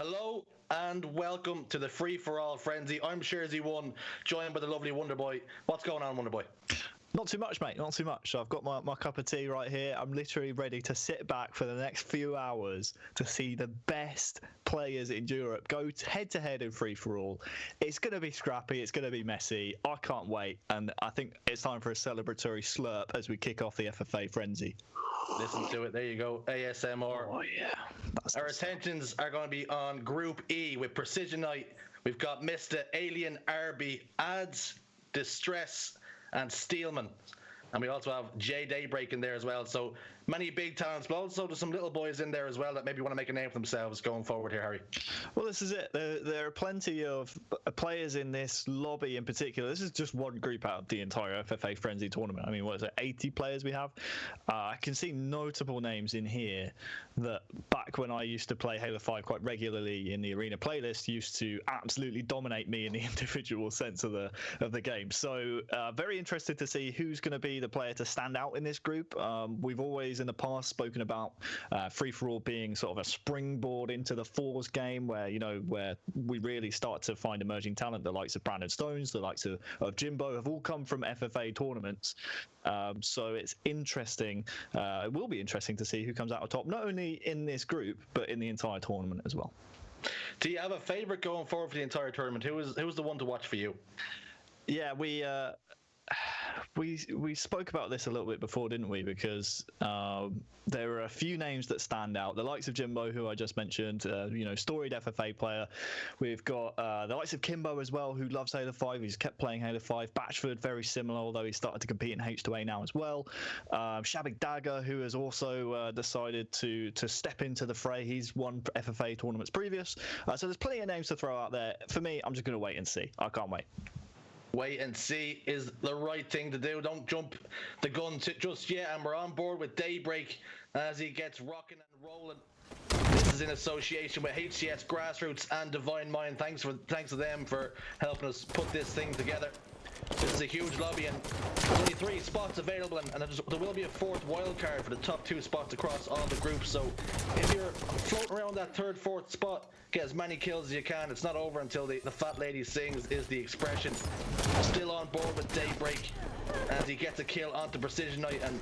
Hello and welcome to the Free For All Frenzy. I'm Shersy1, joined by the lovely Wonderboy. What's going on, Wonderboy? Not too much, mate. Not too much. I've got my cup of tea right here. I'm literally ready to sit back for the next few hours to see the best players in Europe go head-to-head in free-for-all. It's going to be scrappy. It's going to be messy. I can't wait. And I think it's time for a celebratory slurp as we kick off the FFA Frenzy. Listen to it. There you go. ASMR. Oh, yeah. Our attentions are going to be on Group E with Precision Night. We've got Mr. Alien Arby, Ads, Distress, and Steelman. And we also have Jay Daybreak in there as well. So many big talents, but also there's some little boys in there as well that maybe want to make a name for themselves going forward here, Harry. Well, this is it. There are plenty of players in this lobby in particular. This is just one group out of the entire FFA Frenzy tournament. I mean, what is it, 80 players we have? I can see notable names in here that back when I used to play Halo 5 quite regularly in the arena playlist used to absolutely dominate me in the individual sense of the game. So very interested to see who's going to be the player to stand out in this group. We've always in the past spoken about free-for-all being sort of a springboard into the fours game where we really start to find emerging talent. The likes of Brandon Stones, the likes of Jimbo have all come from FFA tournaments. So it's interesting. It will be interesting to see who comes out on top, not only in this group, but in the entire tournament as well. Do you have a favourite going forward for the entire tournament? Who was the one to watch for you? Yeah, we spoke about this a little bit before, didn't we? Because there are a few names that stand out. The likes of Jimbo, who I just mentioned, storied FFA player. We've got the likes of Kimbo as well, who loves Halo 5. He's kept playing Halo 5. Batchford, very similar, although he's started to compete in H2A now as well. Shabig Dagger, who has also decided to step into the fray. He's won FFA tournaments previous. So there's plenty of names to throw out there. For me, I'm just going to wait and see. I can't wait. Wait and see is the right thing to do. Don't jump the gun just yet. And we're on board with Daybreak as he gets rocking and rolling. This is in association with HCS Grassroots and Divine Mind. Thanks to them for helping us put this thing together. This is a huge lobby and there's only 3 spots available and there will be a 4th wildcard for the top 2 spots across all the groups. So if you're floating around that 3rd, 4th spot, get as many kills as you can. It's not over until the fat lady sings is the expression. Still on board with Daybreak as he gets a kill onto Precision Night and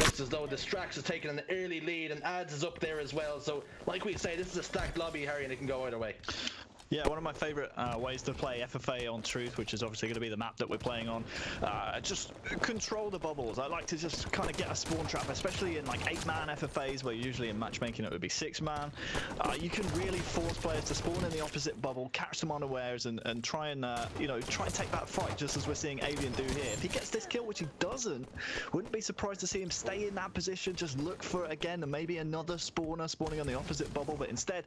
looks as though Distrax is taking an early lead and Ads is up there as well. So like we say, this is a stacked lobby, Harry, and it can go either way. Yeah, one of my favourite ways to play FFA on Truth, which is obviously going to be the map that we're playing on, just control the bubbles. I like to just kind of get a spawn trap, especially in like 8-man FFAs, where usually in matchmaking it would be 6-man. You can really force players to spawn in the opposite bubble, catch them unawares, and try and take that fight, just as we're seeing Alien do here. If he gets this kill, which he doesn't, wouldn't be surprised to see him stay in that position, just look for it again, and maybe another spawner spawning on the opposite bubble. But instead,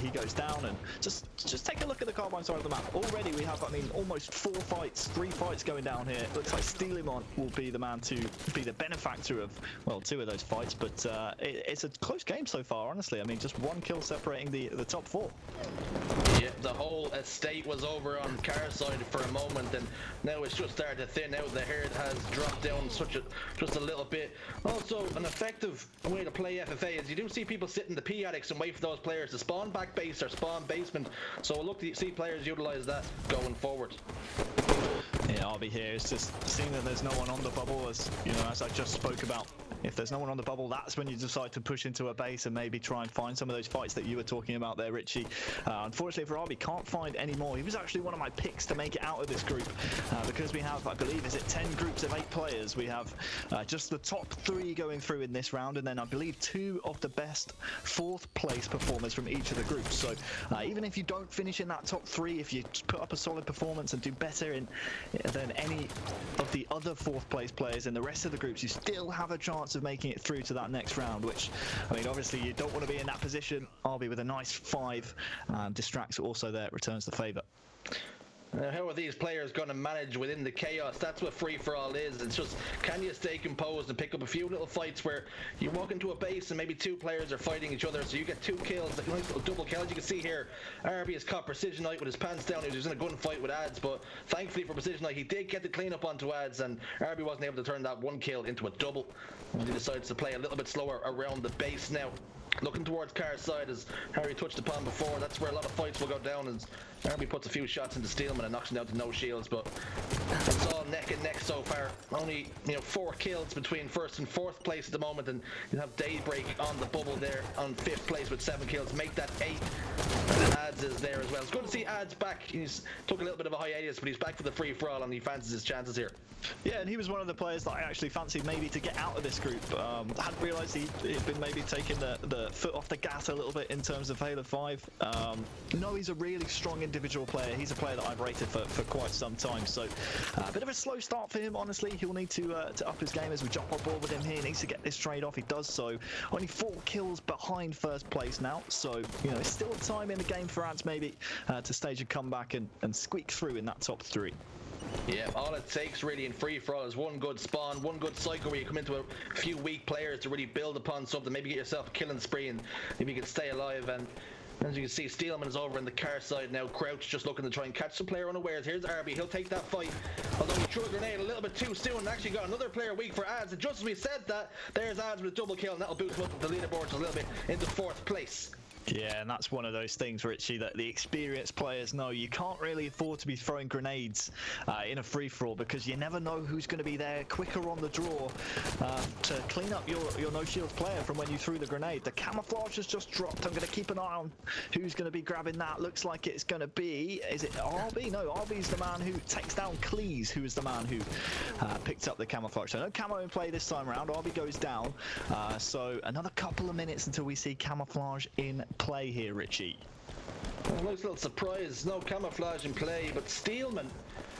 he goes down and just take a look at the carbine side of the map. Already we have, almost 3 fights going down here. Looks like Steelimon will be the man to be the benefactor of, well, 2 of those fights, but it's a close game so far, honestly. I mean, just 1 kill separating the top 4. Yeah, the whole estate was over on Car side for a moment, and now it's just started to thin out. The herd has dropped down just a little bit. Also, an effective way to play FFA is you do see people sit in the P attics and wait for those players to spawn back base or spawn basement. So we'll look to see players utilize that going forward. Yeah, I'll be here. It's just seeing that there's no one on the bubble, as I just spoke about. If there's no one on the bubble, that's when you decide to push into a base and maybe try and find some of those fights that you were talking about there, Richie. Unfortunately for Arby, can't find any more. He was actually one of my picks to make it out of this group because we have, I believe, is it 10 groups of 8 players? We have just the top 3 going through in this round, and then I believe 2 of the best 4th place performers from each of the groups. So even if you don't finish in that top 3, if you put up a solid performance and do better than any of the other 4th place players in the rest of the groups, you still have a chance of making it through to that next round, which, I mean, obviously you don't want to be in that position. Arby with a nice 5, Distrax also there, returns the favour. How are these players going to manage within the chaos? That's what free-for-all is. It's just, can you stay composed and pick up a few little fights where you walk into a base and maybe 2 players are fighting each other, so you get 2 kills, like nice little double kill. As you can see here, Arby has caught Precision Night with his pants down. He was in a gunfight with Ads, but thankfully for Precision Night, he did get the clean up onto Ads, and Arby wasn't able to turn that 1 kill into a double. And he decides to play a little bit slower around the base now. looking towards Carr's side, as Harry touched upon before. That's where a lot of fights will go down, as Harvey puts a few shots into Steelman and knocks him down to no shields. But it's all neck and neck so far. Only 4 kills between first and fourth place at the moment, and you have Daybreak on the bubble there on 5th place with 7 kills. Make that 8. And then Ads is there as well. It's good to see Ads back. He's took a little bit of a hiatus, but he's back for the free for all, and he fancies his chances here. Yeah, and he was one of the players that I actually fancied maybe to get out of this group. Hadn't realised he'd been maybe taking the foot off the gas a little bit in terms of Halo 5. No, he's a really strong individual player. He's a player that I've rated for quite some time. So a bit of a slow start for him, honestly. He'll need to up his game as we jump on board with him here. He needs to get this trade off. He does so. Only 4 kills behind first place now. So, it's still time in the game for Ads maybe to stage a comeback and squeak through in that top 3. Yeah, all it takes really in free-for-all is one good spawn, one good cycle where you come into a few weak players to really build upon something, maybe get yourself a killing spree and maybe you can stay alive. And as you can see, Steelman is over in the car side now. Crouch just looking to try and catch some player unawares. Here's Arby, he'll take that fight. Although he threw a grenade a little bit too soon and actually got another player weak for Ads. And just as we said that, there's Ads with a double kill, and that'll boost him up the leaderboards a little bit into 4th place. Yeah, and that's one of those things, Richie, that the experienced players know. You can't really afford to be throwing grenades in a free-for-all, because you never know who's going to be there quicker on the draw to clean up your no-shield player from when you threw the grenade. The camouflage has just dropped. I'm going to keep an eye on who's going to be grabbing that. Looks like it's going to be... Is it RB? No, RB's the man who takes down Cleese, who is the man who picked up the camouflage. So no camo in play this time around. RB goes down. So another couple of minutes until we see camouflage in play here, Richie. Well, nice little surprise. No camouflage in play, but Steelman,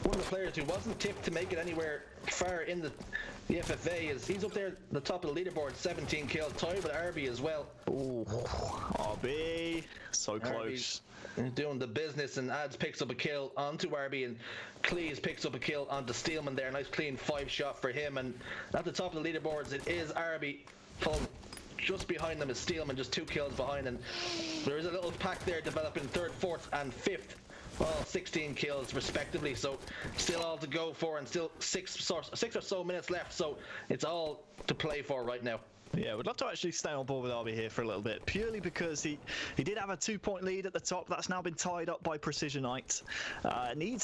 one of the players who wasn't tipped to make it anywhere far in the FFA, he's up there at the top of the leaderboard, 17 kills, tied with Arby as well. Ooh, RB, so close. Arby doing the business, and Ads picks up a kill onto Arby, and Cleese picks up a kill onto Steelman there. Nice clean 5-shot for him, and at the top of the leaderboards it is Arby. Just behind them is Steelman, just 2 kills behind, and there is a little pack there developing 3rd, 4th and 5th, all 16 kills respectively. So still all to go for, and still 6 or so minutes left, so it's all to play for right now. Yeah, we'd love to actually stay on board with RB here for a little bit, purely because he did have a 2-point lead at the top. That's now been tied up by Precisionite.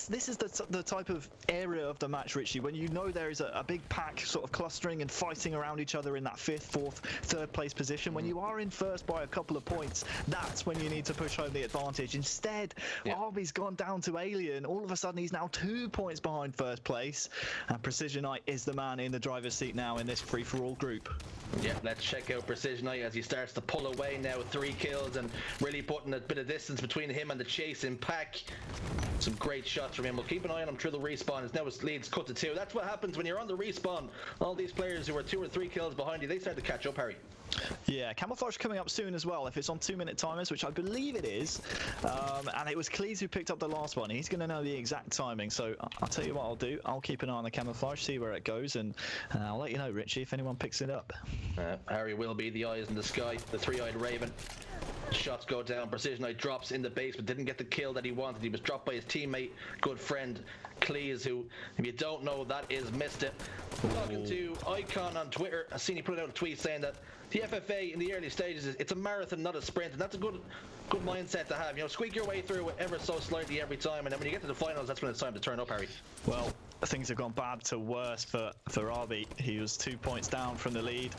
This is the type of area of the match, Richie, when you know there is a big pack sort of clustering and fighting around each other in that 5th, 4th, 3rd place position. When you are in first by a couple of points, that's when you need to push home the advantage. Instead, RB's gone down to Alien. All of a sudden, he's now 2 points behind first place, and Precisionite is the man in the driver's seat now in this free-for-all group. Yeah, let's check out Precisionite as he starts to pull away now with 3 kills and really putting a bit of distance between him and the chasing pack. Some great shots from him. We'll keep an eye on him through the respawn, as now his lead's cut to 2. That's what happens when you're on the respawn. All these players who are 2 or 3 kills behind you, they start to catch up, Harry. Yeah, camouflage coming up soon as well, if it's on 2-minute timers, which I believe it is. And it was Cleese who picked up the last one. He's going to know the exact timing, so I'll tell you what I'll do. I'll keep an eye on the camouflage, see where it goes, and I'll let you know, Richie, if anyone picks it up. Harry will be the eyes in the sky, the 3-eyed raven. Shots go down. Precisionite drops in the base, but didn't get the kill that he wanted. He was dropped by his teammate, good friend Cleese, who, if you don't know, that is Missed It. Talking to Icon on Twitter, I seen he put out a tweet saying that the FFA in the early stages, it's a marathon, not a sprint, and that's a good mindset to have. Squeak your way through ever so slightly every time, and then when you get to the finals, that's when it's time to turn up, Harry. Well, things have gone bad to worse for RB. He was 2 points down from the lead,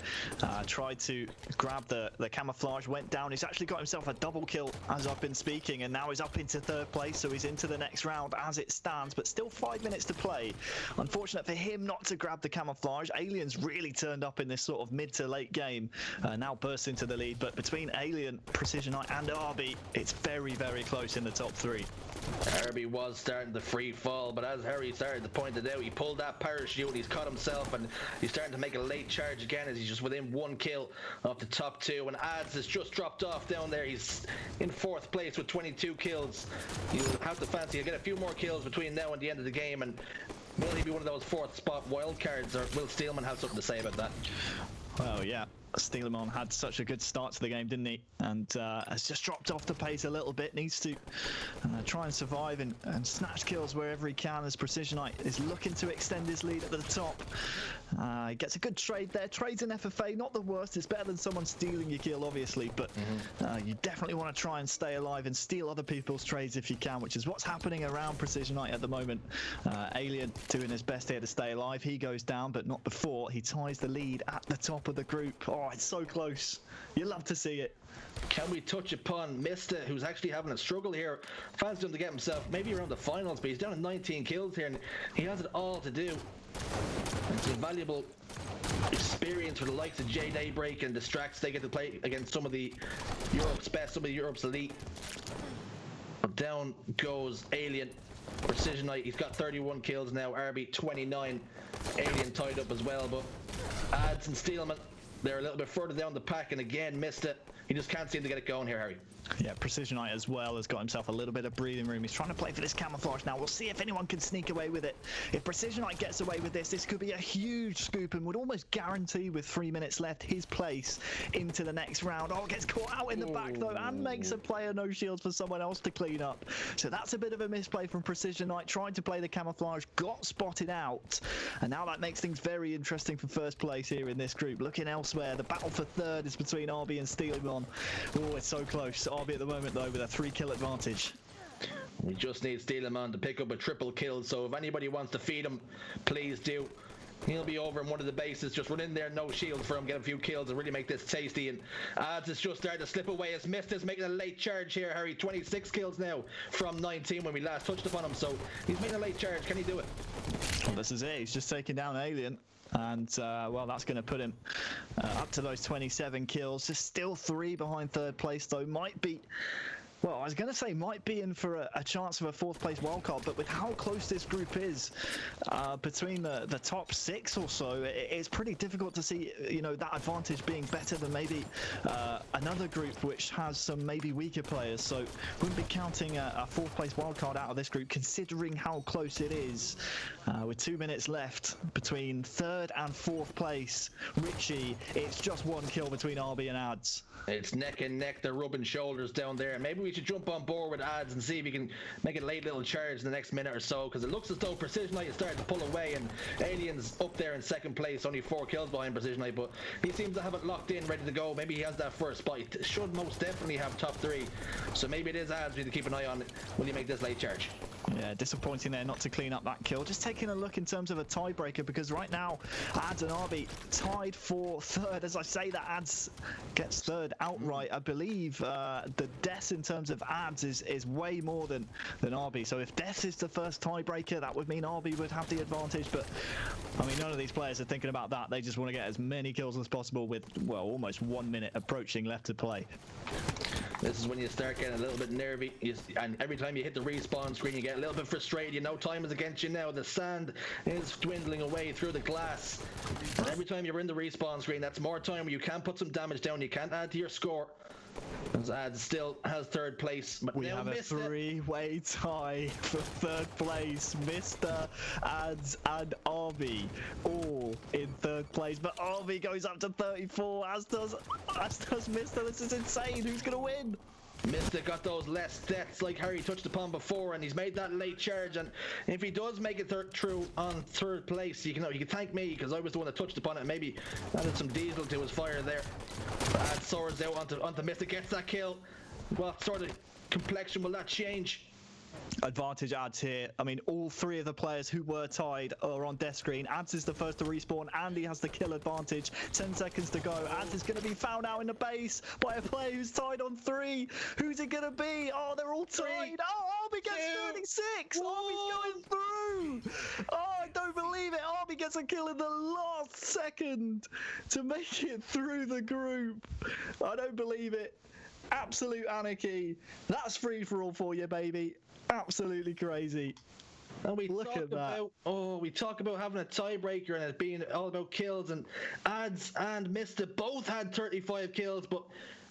tried to grab the camouflage, went down. He's actually got himself a double kill as I've been speaking, and now he's up into 3rd place, so he's into the next round as it stands, but still 5 minutes to play. Unfortunate for him not to grab the camouflage. Alien's really turned up in this sort of mid to late game, now burst into the lead, but between Alien, Precisionite and RB, it's very, very close in the top 3. Harvey was starting the free fall, but as Harry started to point it out, he pulled that parachute, he's caught himself, and he's starting to make a late charge again as he's just within 1 kill of the top 2. And Ads has just dropped off down there. He's in 4th place with 22 kills. You'll have to fancy he'll get a few more kills between now and the end of the game, and will he be one of those 4th spot wildcards, or will Steelman have something to say about that? Well, yeah. Steelemon had such a good start to the game, didn't he? And has just dropped off the pace a little bit. Needs to try and survive and snatch kills wherever he can, as Precisionite is looking to extend his lead at the top. He gets a good trade there. Trades in FFA, not the worst. It's better than someone stealing your kill, obviously, but you definitely want to try and stay alive and steal other people's trades if you can, which is what's happening around Precisionite at the moment. Alien doing his best here to stay alive. He goes down, but not before he ties the lead at the top of the group. Oh, it's so close. You love to see it. Can we touch upon Mista, who's actually having a struggle here? Fans him to get himself maybe around the finals, but he's down to 19 kills here, and he has it all to do. It's a valuable experience for the likes of J Daybreak and Distracts. They get to play against some of the Europe's best, some of the Europe's elite. But down goes Alien. Precisionite, he's got 31 kills now. RB 29. Alien tied up as well, but Ads and Steelman, they're a little bit further down the pack, and again missed it. He just can't seem to get it going here, Harry. Yeah, Precisionite as well has got himself a little bit of breathing room. He's trying to play for this camouflage now. We'll see if anyone can sneak away with it. If Precisionite gets away with this could be a huge scoop and would almost guarantee, with 3 minutes left, his place into the next round. Oh, gets caught out in the back though, and makes a player no shields for someone else to clean up. So that's a bit of a misplay from Precisionite. Tried to play the camouflage, got spotted out, and now that makes things very interesting for first place here in this group. Looking elsewhere, the battle for third is between RB and Steelemon. Oh, it's so close. RB at the moment though with a 3-kill advantage. We just need Steelemon to pick up a triple kill, so if anybody wants to feed him, please do. He'll be over in one of the bases. Just run in there, no shield for him, get a few kills and really make this tasty. And Ads is just starting to slip away as Mista's making a late charge here, Harry. 26 kills now from 19 when we last touched upon him, so he's making a late charge. Can he do it? Well, this is it. He's just taking down Alien. And, well, that's going to put him up to those 27 kills. Just still 3 behind third place, though. Might be... Well, I was going to say might be in for a chance of a fourth place wildcard, but with how close this group is between the top 6 or so, it's pretty difficult to see, you know, that advantage being better than maybe another group which has some maybe weaker players. So wouldn't be counting a fourth place wildcard out of this group, considering how close it is. With 2 minutes left between third and fourth place, Richie, it's just 1 kill between RB and Ads. It's neck and neck. They're rubbing shoulders down there. Maybe we should jump on board with Ads and see if we can make a late little charge in the next minute or so, because it looks as though Precisionite is starting to pull away, and Alien's up there in second place, only 4 kills behind Precisionite, but he seems to have it locked in, ready to go. Maybe he has that first spot. He should most definitely have top 3. So maybe it is Ads we need to keep an eye on. Will he make this late charge? Yeah, disappointing there not to clean up that kill. Just taking a look in terms of a tiebreaker, because right now Ads and RB tied for third. As I say that, Ads gets third outright. I believe the deaths in terms of Ads is way more than RB. So if deaths is the first tiebreaker, that would mean RB would have the advantage. But I mean, none of these players are thinking about that. They just want to get as many kills as possible with, well, almost 1 minute approaching left to play. This is when you start getting a little bit nervy, and every time you hit the respawn screen, you get a little bit frustrated. You know time is against you now. The sand is dwindling away through the glass, and every time you're in the respawn screen, that's more time where you can put some damage down. You can't add to your score. As Ads still has third place, but we now have a 3-way tie for third place. Mr. Ads and RB all in third place, but RB goes up to 34, as does Mr. This is insane. Who's gonna win? Mista got those less deaths like Harry touched upon before, and he's made that late charge, and if he does make it through on third place, you can thank me, because I was the one that touched upon it and maybe added some diesel to his fire there. Add swords out onto Mista, gets that kill. What sort of complexion will that change? Advantage Ads here. I mean, all 3 of the players who were tied are on death screen. Ads is the first to respawn, and he has the kill advantage. 10 seconds to go. Ads is going to be found out in the base by a player who's tied on 3. Who's it going to be? Oh, they're all tied. Oh, Arby gets 36. Arby's going through. Oh, I don't believe it. Arby gets a kill in the last second to make it through the group. I don't believe it. Absolute anarchy. That's free for all for you, baby. Absolutely crazy. And we Look talk at that. we talk about having a tiebreaker and it being all about kills, and Ads and Mista both had 35 kills, but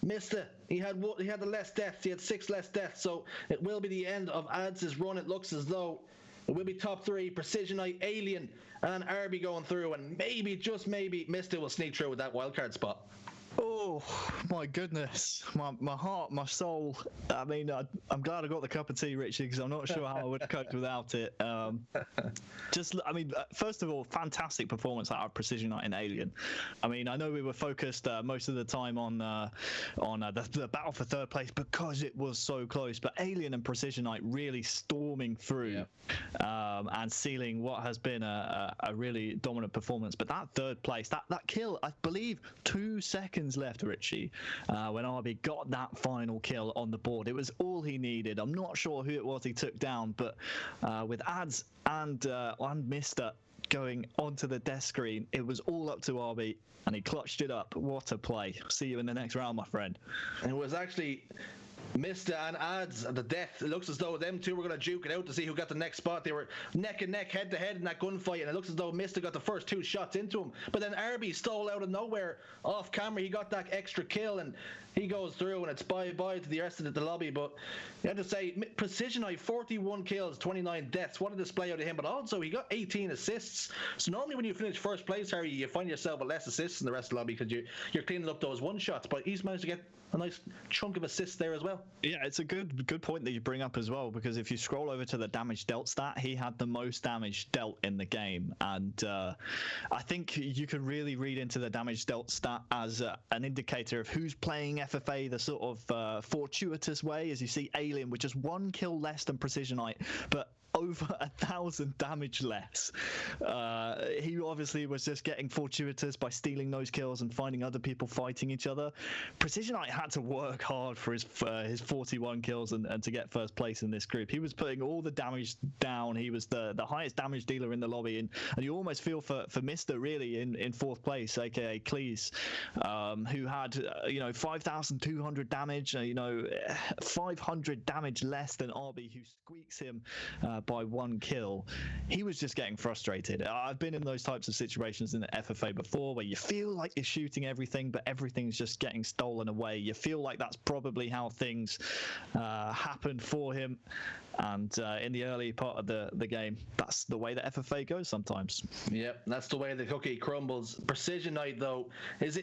Mista, he had the less deaths. He had 6 less deaths, so it will be the end of Ads' run. It looks as though it will be top 3, Precisionite, Alien, and RB going through, and maybe, just maybe, Mista will sneak through with that wildcard spot. Oh my goodness, my heart, my soul. I mean, I'm glad I got the cup of tea, Richie, because I'm not sure how I would have coped without it. First of all, fantastic performance out of Precision Knight and Alien. I mean, I know we were focused most of the time on the battle for third place because it was so close, but Alien and Precision Knight really storming through and sealing what has been a really dominant performance. But that third place, that kill, I believe 2 seconds left, Richie, when RB got that final kill on the board. It was all he needed. I'm not sure who it was he took down, but with ads and Mister going onto the death screen, it was all up to RB, and he clutched it up. What a play. See you in the next round, my friend. And it was actually Mista and Ads at the death. It looks as though them two were going to duke it out to see who got the next spot. They were neck and neck, head to head in that gunfight, and it looks as though Mista got the first 2 shots into him. But then RB stole out of nowhere off camera. He got that extra kill, and he goes through, and it's bye-bye to the rest of the lobby. But you have to say, Precision Knight, 41 kills, 29 deaths. What a display out of him. But also, he got 18 assists. So normally when you finish first place, Harry, you find yourself with less assists in the rest of the lobby because you're cleaning up those one-shots. But he's managed to get a nice chunk of assists there as well. Yeah, it's a good point that you bring up as well, because if you scroll over to the damage dealt stat, he had the most damage dealt in the game, and I think you can really read into the damage dealt stat as an indicator of who's playing FFA the sort of fortuitous way, as you see Alien with just 1 kill less than Precision Knight, but over 1,000 damage less. He obviously was just getting fortuitous by stealing those kills and finding other people fighting each other. Precision Knight had to work hard for his 41 kills and to get first place in this group. He was putting all the damage down. He was the highest damage dealer in the lobby, and you almost feel for Mister really in fourth place, aka Cleese, who had 5,200 damage, 500 damage less than RB, who squeaks him by 1 kill. He was just getting frustrated. I've been in those types of situations in the FFA before, where you feel like you're shooting everything, but everything's just getting stolen away. You feel like that's probably how things happened for him. And in the early part of the game, that's the way that FFA goes sometimes. Yep, that's the way the cookie crumbles. Precision Knight, though,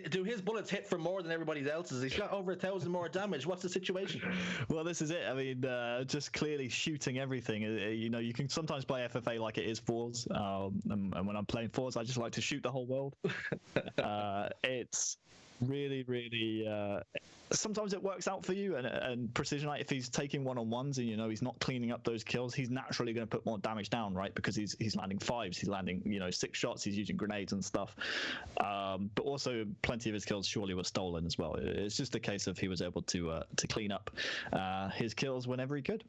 do his bullets hit for more than everybody else's? He's got over 1,000 more damage. What's the situation? Well, this is it. I mean, just clearly shooting everything. You can sometimes play FFA like it is fours, and when I'm playing fours, I just like to shoot the whole world. It's really, really. Sometimes it works out for you, and Precision Knight, if he's taking one-on-ones and he's not cleaning up those kills, he's naturally going to put more damage down, right? Because he's landing 5s, he's landing 6 shots, he's using grenades and stuff. But also, plenty of his kills surely were stolen as well. It's just a case of he was able to clean up his kills whenever he could.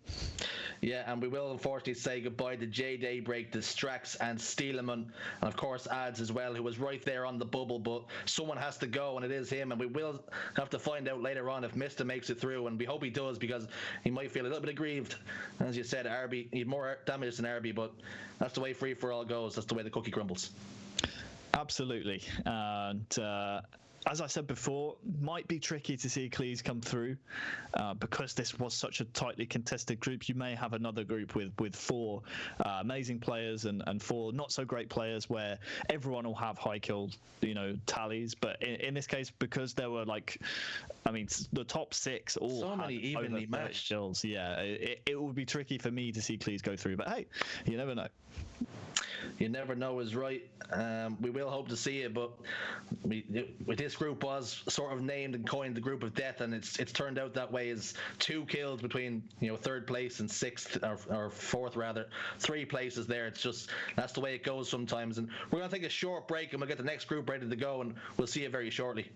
Yeah, and we will unfortunately say goodbye to J Daybreak, Distrax, and Steeleman, and of course Ads as well, who was right there on the bubble. But someone has to go, and it is him, and we will have to find out later on if Mista makes it through, and we hope he does, because he might feel a little bit aggrieved. As you said, RB, he had more damage than RB, but that's the way free for all goes. That's the way the cookie crumbles. Absolutely. And as I said before, might be tricky to see Cleese come through because this was such a tightly contested group. You may have another group with 4 amazing players and 4 not so great players, where everyone will have high kill tallies. But in this case, because there were the top 6 all so many evenly matched kills. Yeah, it would be tricky for me to see Cleese go through. But hey, you never know. You never know is right. We will hope to see it, but this group was sort of named and coined the group of death, and it's turned out that way. Is 2 kills between 3rd place and 6th or 4th rather, 3 places there. It's just that's the way it goes sometimes. And we're gonna take a short break, and we'll get the next group ready to go, and we'll see you very shortly.